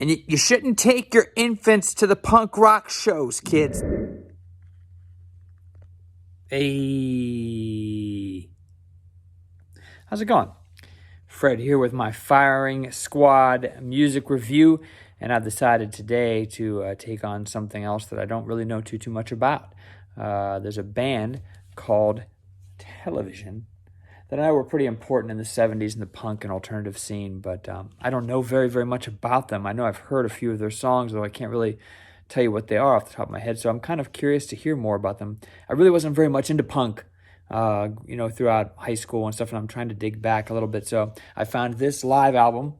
And you shouldn't take your infants to the punk rock shows, kids. Hey. How's it going? Fred here with my Firing Squad music review, and I've decided today to take on something else that I don't really know too much about. There's a band called Television that I know were pretty important in the 70s in the punk and alternative scene, but I don't know very much about them. I know I've heard a few of their songs, though I can't really tell you what they are off the top of my head, so I'm kind of curious to hear more about them. I really wasn't very much into punk, throughout high school and stuff, and I'm trying to dig back a little bit, so I found this live album,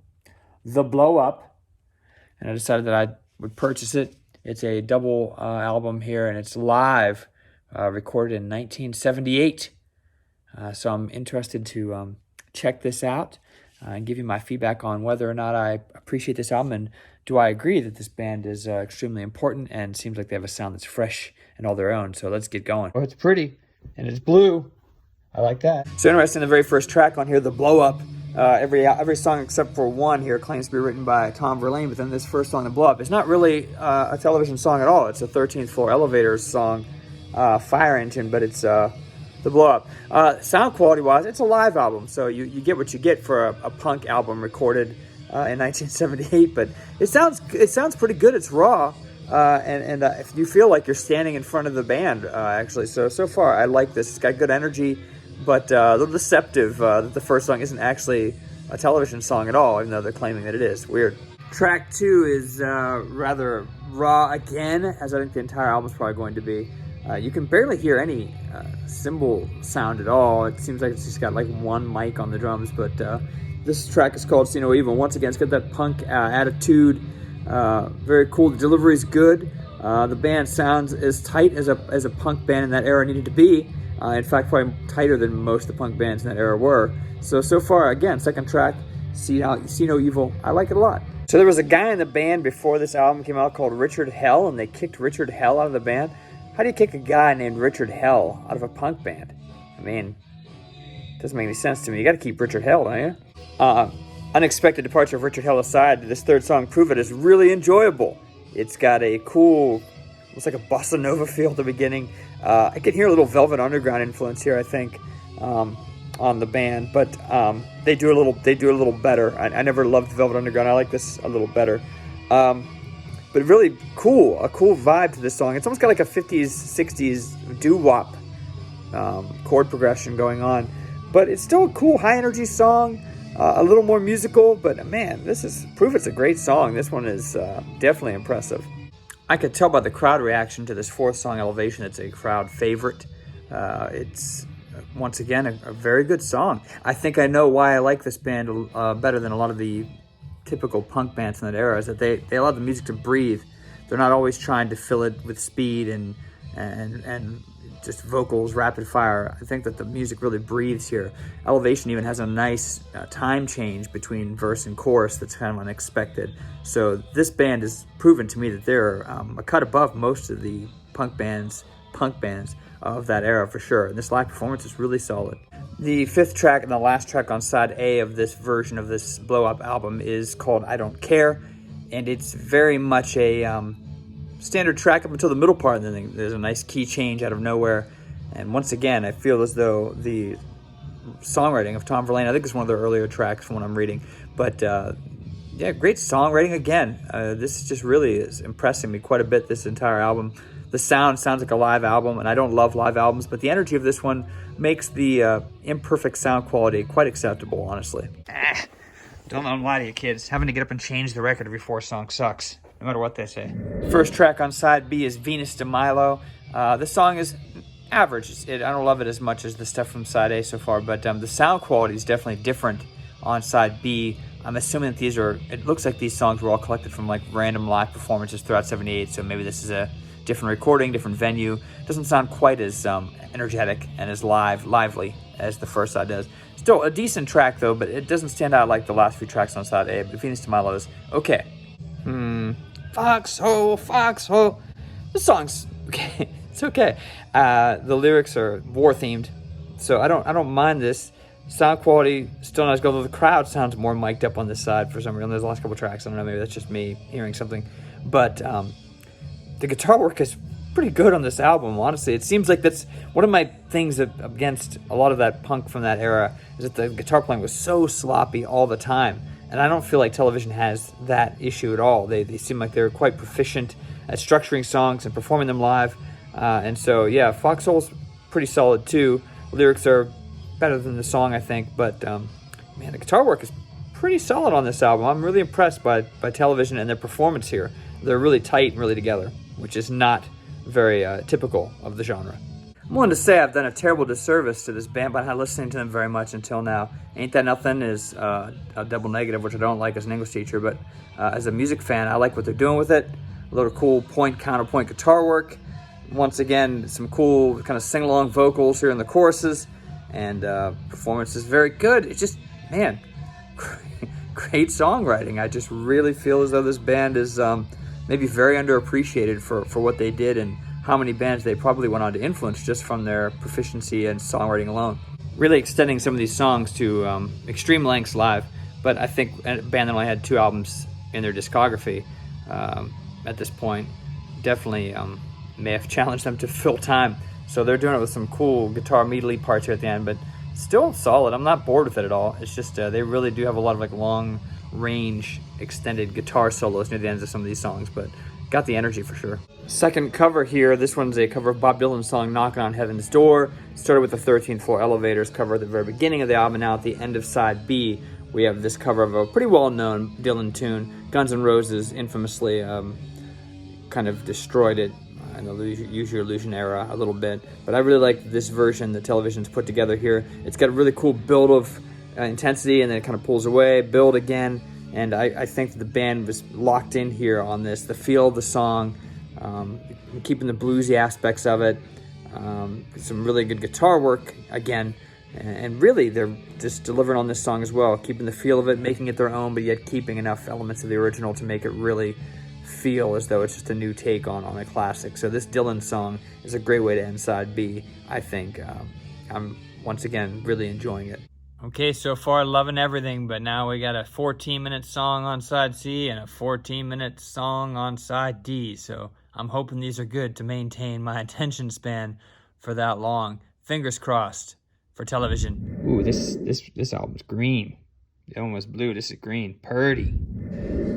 The Blow Up, and I decided that I would purchase it. It's a double album here, and it's live, recorded in 1978. So I'm interested to check this out and give you my feedback on whether or not I appreciate this album, and do I agree that this band is extremely important and seems like they have a sound that's fresh and all their own. So let's get going. Oh, it's pretty, and it's blue. I like that. So interesting, the very first track on here, The Blow Up. Every song except for one here claims to be written by Tom Verlaine, but then this first song, The Blow Up, is not really a Television song at all. It's a 13th Floor Elevators song, Fire Engine, but it's The Blow Up. Sound quality wise, it's a live album, so you get what you get for a punk album recorded in 1978. But it sounds pretty good. It's raw, and if you feel like you're standing in front of the band, actually. So far, I like this. It's got good energy, but a little deceptive that the first song isn't actually a Television song at all, even though they're claiming that it is. Weird. Track 2 is rather raw again, as I think the entire album is probably going to be. You can barely hear any cymbal sound at all. It seems like it's just got like one mic on the drums, but this track is called See No Evil. Once again, it's got that punk attitude. Very cool. The delivery is good. The band sounds as tight as a punk band in that era needed to be. In fact, probably tighter than most of the punk bands in that era were. So far, again, second track, See No Evil. I like it a lot. So there was a guy in the band before this album came out called Richard Hell, and they kicked Richard Hell out of the band. How do you kick a guy named Richard Hell out of a punk band? I mean, it doesn't make any sense to me. You got to keep Richard Hell, don't you? Unexpected departure of Richard Hell aside, this third song, Prove It, is really enjoyable. It's got a cool, looks like a bossa nova feel at the beginning. I can hear a little Velvet Underground influence here, I think, on the band, but they do a little better. I never loved Velvet Underground. I like this a little better. But really cool, a cool vibe to this song. It's almost got like a 50s, 60s doo-wop chord progression going on. But it's still a cool, high-energy song, a little more musical. But man, Prove It's a great song. This one is definitely impressive. I could tell by the crowd reaction to this fourth song, Elevation, it's a crowd favorite. It's, once again, a very good song. I think I know why I like this band better than a lot of the typical punk bands in that era, is that they allow the music to breathe. They're not always trying to fill it with speed and just vocals rapid fire. I think that the music really breathes here. Elevation even has a nice time change between verse and chorus that's kind of unexpected. So this band has proven to me that they're a cut above most of the punk bands of that era for sure. And this live performance is really solid. The fifth track and the last track on side A of this version of this Blow Up album is called I Don't Care, and it's very much a standard track up until the middle part, and then there's a nice key change out of nowhere. And once again, I feel as though the songwriting of Tom Verlaine, I think it's one of their earlier tracks from what I'm reading, but yeah, great songwriting again. This just really is impressing me quite a bit, this entire album. The sounds like a live album, and I don't love live albums, but the energy of this one makes the imperfect sound quality quite acceptable, honestly. Don't lie to you kids. Having to get up and change the record every 4 songs sucks, no matter what they say. First track on side B is Venus de Milo. This song is average. I don't love it as much as the stuff from side A so far, but the sound quality is definitely different on side B. I'm assuming that it looks like these songs were all collected from like random live performances throughout 78, so maybe this is a different recording, different venue. Doesn't sound quite as energetic and as lively as the first side does. Still a decent track though, but it doesn't stand out like the last few tracks on side A. But Venus de Milo is okay. Foxhole. This song's okay. It's okay. The lyrics are war themed, so I don't mind this. Sound quality still not as good, although the crowd sounds more mic'd up on this side for some reason. There's the last couple tracks. I don't know, maybe that's just me hearing something. But the guitar work is pretty good on this album, honestly. It seems like that's one of my things against a lot of that punk from that era, is that the guitar playing was so sloppy all the time. And I don't feel like Television has that issue at all. They seem like they're quite proficient at structuring songs and performing them live. And so, yeah, Foxhole's pretty solid too. Lyrics are better than the song, I think. But, man, the guitar work is pretty solid on this album. I'm really impressed by Television and their performance here. They're really tight and really together, which is not very typical of the genre. I'm willing to say I've done a terrible disservice to this band by not listening to them very much until now. Ain't That Nothing is a double negative, which I don't like as an English teacher, but as a music fan, I like what they're doing with it. A little cool point-counterpoint guitar work. Once again, some cool kind of sing-along vocals here in the choruses, and performance is very good. It's just, man, great songwriting. I just really feel as though this band is maybe very underappreciated for what they did and how many bands they probably went on to influence just from their proficiency and songwriting alone. Really extending some of these songs to extreme lengths live, but I think a band that only had 2 albums in their discography at this point definitely may have challenged them to fill time. So they're doing it with some cool guitar meaty parts here at the end, but still solid. I'm not bored with it at all. It's just they really do have a lot of like long range extended guitar solos near the ends of some of these songs, but got the energy for sure. Second cover here, this one's a cover of Bob Dylan's song Knocking on Heaven's Door. Started with the 13th Floor Elevators cover at the very beginning of the album, and now at the end of side B we have this cover of a pretty well-known Dylan tune. Guns N' Roses infamously kind of destroyed it in the Use Your Illusion era a little bit, but I really like this version that Television's put together here. It's got a really cool build of intensity, and then it kind of pulls away, build again, and I think that the band was locked in here on this. The feel of the song, keeping the bluesy aspects of it, some really good guitar work again, and really they're just delivering on this song as well, keeping the feel of it, making it their own, but yet keeping enough elements of the original to make it really feel as though it's just a new take on a classic. So this Dylan song is a great way to end side B, I think. I'm once again really enjoying it. Okay, so far loving everything, but now we got a 14-minute song on side C and a 14-minute song on side D. So I'm hoping these are good to maintain my attention span for that long. Fingers crossed for Television. Ooh, this album's green. The one was blue. This is green. Purdy.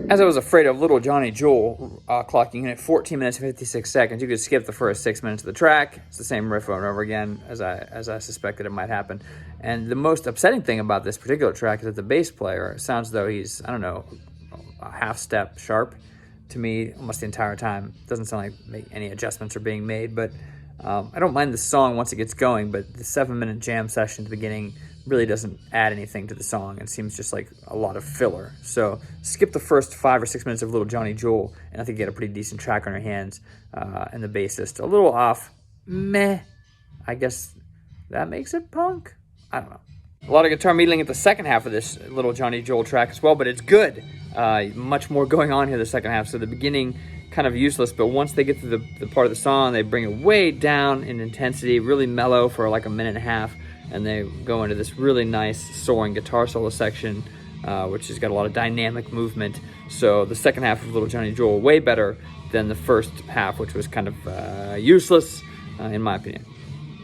As I was afraid of, Little Johnny Jewel clocking in at 14 minutes and 56 seconds. You could skip the first 6 minutes of the track. It's the same riff over and over again, as I suspected it might happen. And the most upsetting thing about this particular track is that the bass player sounds as though he's, I don't know, a half step sharp to me almost the entire time. Doesn't sound like any adjustments are being made, but I don't mind the song once it gets going, but the 7-minute jam session at the beginning really doesn't add anything to the song and seems just like a lot of filler. So skip the first 5 or 6 minutes of Little Johnny Jewel, and I think you get a pretty decent track on your hands. And the bassist, a little off. Meh. I guess that makes it punk? I don't know. A lot of guitar meddling at the second half of this Little Johnny Jewel track as well, but it's good. Much more going on here the second half. So the beginning, kind of useless, but once they get to the part of the song, they bring it way down in intensity, really mellow for like a minute and a half, and they go into this really nice soaring guitar solo section, which has got a lot of dynamic movement. So the second half of Little Johnny Jewel, way better than the first half, which was kind of useless, in my opinion.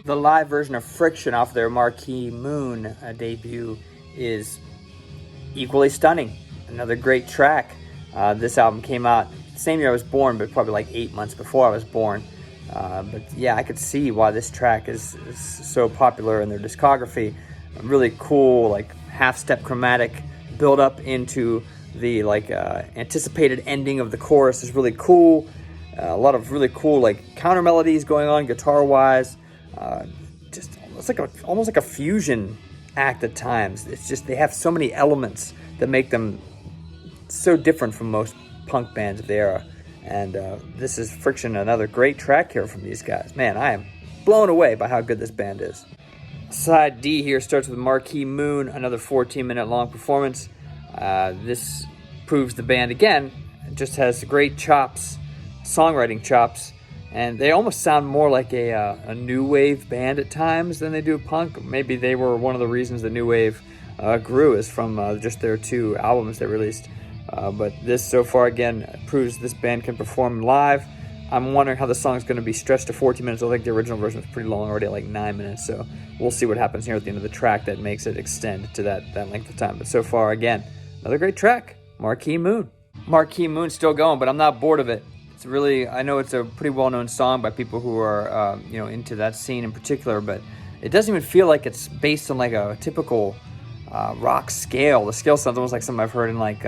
The live version of Friction off their Marquee Moon debut is equally stunning. Another great track. This album came out the same year I was born, but probably like 8 months before I was born. But yeah, I could see why this track is so popular in their discography. A really cool, like half-step chromatic build up into the anticipated ending of the chorus is really cool. A lot of really cool like counter melodies going on guitar-wise. Just almost like a fusion act at times. It's just they have so many elements that make them so different from most punk bands of the era. And this is Friction, another great track here from these guys. Man, I am blown away by how good this band is. Side D here starts with Marquee Moon, another 14-minute long performance. This proves the band again just has great chops, songwriting chops, and they almost sound more like a new wave band at times than they do punk. Maybe they were one of the reasons the new wave grew, is from just their 2 albums they released. But this so far again proves this band can perform live. I'm wondering how the song's going to be stretched to 14 minutes. I think the original version was pretty long, already at like 9 minutes. So we'll see what happens here at the end of the track that makes it extend to that length of time. But so far, again, another great track, Marquee Moon. Marquee Moon's still going, but I'm not bored of it. It's really, I know it's a pretty well-known song by people who are, into that scene in particular, but it doesn't even feel like it's based on like a typical rock scale. The scale sounds almost like something I've heard in like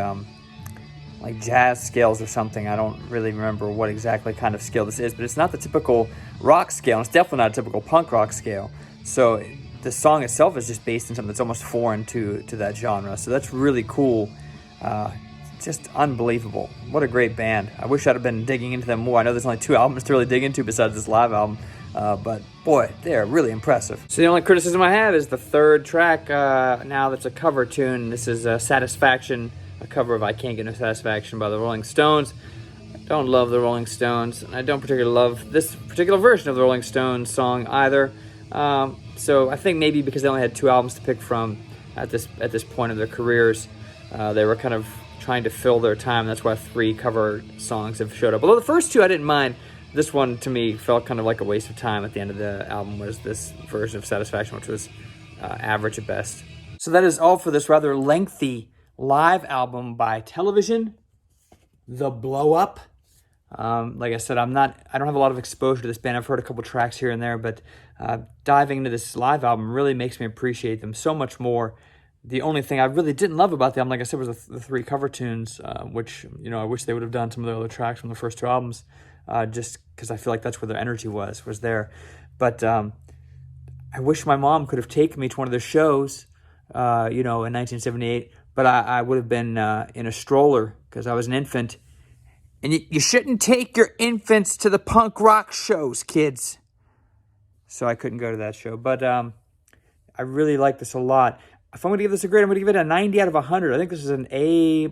jazz scales or something. I don't really remember what exactly kind of scale this is, but it's not the typical rock scale. And it's definitely not a typical punk rock scale. So the song itself is just based in something that's almost foreign to that genre. So that's really cool. Just unbelievable. What a great band. I wish I'd have been digging into them more. I know there's only 2 albums to really dig into besides this live album. But boy, they're really impressive. So the only criticism I have is the 3rd track now that's a cover tune. This is Satisfaction, a cover of I Can't Get No Satisfaction by the Rolling Stones. I don't love the Rolling Stones, and I don't particularly love this particular version of the Rolling Stones song either. So I think maybe because they only had 2 albums to pick from at this point of their careers, they were kind of trying to fill their time. That's why 3 cover songs have showed up. Although the first 2 I didn't mind, this one to me felt kind of like a waste of time at the end of the album, was this version of Satisfaction, which was average at best. So that is all for this rather lengthy live album by Television, The Blow Up. Like I said, I don't have a lot of exposure to this band. I've heard a couple tracks here and there, but diving into this live album really makes me appreciate them so much more. The only thing I really didn't love about them, like I said, was the 3 cover tunes, which, I wish they would have done some of the other tracks from the first 2 albums, just because I feel like that's where their energy was there. But I wish my mom could have taken me to one of their shows, in 1978, but I would have been in a stroller because I was an infant. And you shouldn't take your infants to the punk rock shows, kids. So I couldn't go to that show. But I really like this a lot. If I'm going to give this a grade, I'm going to give it a 90 out of 100. I think this is an A-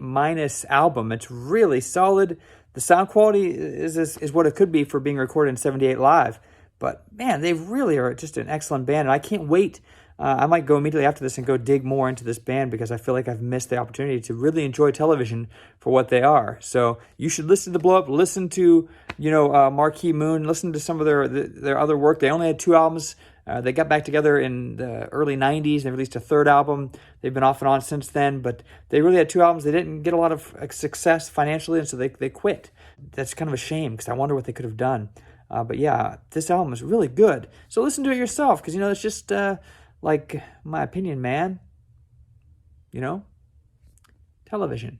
album. It's really solid. The sound quality is what it could be for being recorded in 78 live. But, man, they really are just an excellent band. And I can't wait. I might go immediately after this and go dig more into this band because I feel like I've missed the opportunity to really enjoy Television for what they are. So you should listen to Blow Up, listen to, Marquee Moon, listen to some of their other work. They only had 2 albums. They got back together in the early 90s. They released a 3rd album. They've been off and on since then, but they really had 2 albums. They didn't get a lot of success financially, and so they quit. That's kind of a shame because I wonder what they could have done. But yeah, this album is really good. So listen to it yourself because, it's just... like my opinion, man. Television.